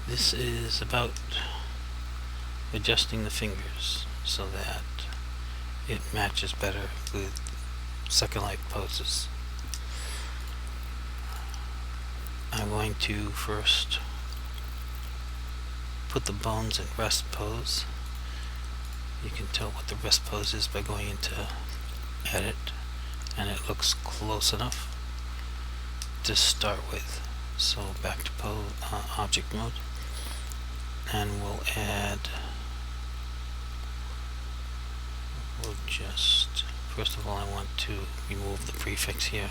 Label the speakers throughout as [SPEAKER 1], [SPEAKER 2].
[SPEAKER 1] This is about adjusting the fingers so that it matches better with Second Life poses. I'm going to first put the bones in rest pose. You can tell what the rest pose is by going into edit, and it looks close enough to start with. So back to object mode, and we'll just, first of all, I want to remove the prefix here,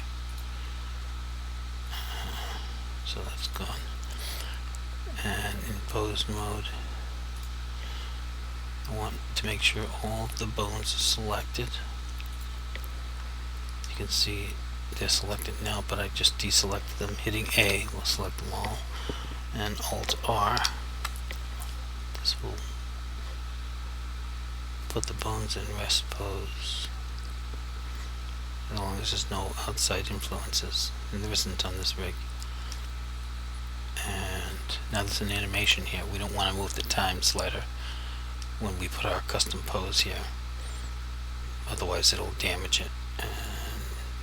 [SPEAKER 1] so that's gone. And in pose mode, I want to make sure all of the bones are selected. You can see they're selected now, but I just deselected them. Hitting A will select them all, and Alt R, this will put the bones in rest pose, as long as there's no outside influences, and there isn't on this rig. And now there's an animation here. We don't want to move the time slider when we put our custom pose here, otherwise it'll damage it. And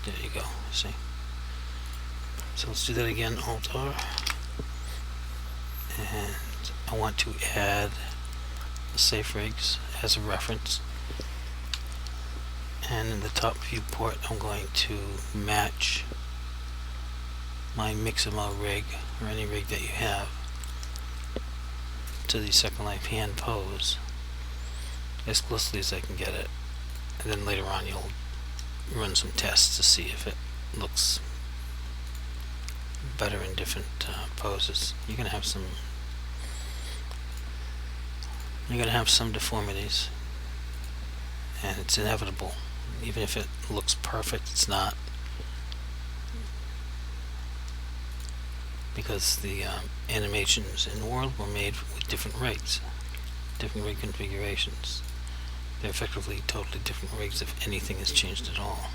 [SPEAKER 1] there you go, see? So let's do that again, Alt R. And I want to add the safe rigs as a reference. And in the top viewport, I'm going to match my Mixamo rig, or any rig that you have, to the Second Life hand pose as closely as I can get it. And then later on you'll run some tests to see if it looks better in different poses. You're gonna have some deformities, and it's inevitable. Even if it looks perfect, it's not, because the animations in the world were made with different rigs, different rig configurations. They're effectively totally different rigs if anything has changed at all.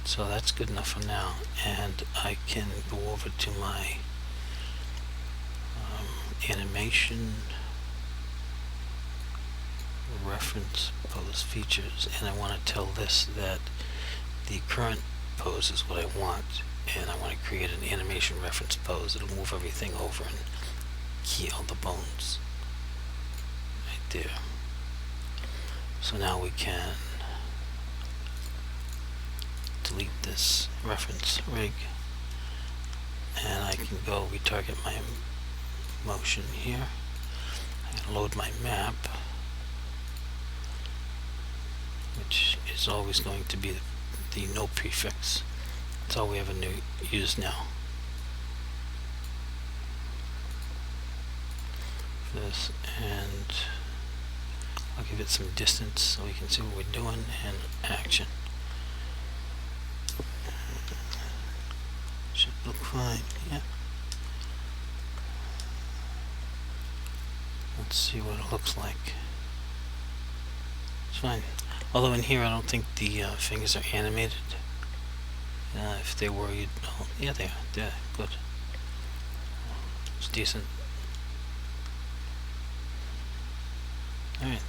[SPEAKER 1] So that's good enough for now, and I can go over to my animation reference pose features, and I want to tell this that the current pose is what I want, and I want to create an animation reference pose. It'll move everything over and key all the bones right there. So now we can delete this reference rig, and I can go retarget my motion here. I can load my map, which is always going to be the no prefix. That's all we ever use now. This, and I'll give it some distance so we can see what we're doing, and action. Should look fine, yeah. Let's see what it looks like. It's fine. Although in here I don't think the fingers are animated. If they were, you'd know. Yeah, they are. They're good. It's decent. Alright.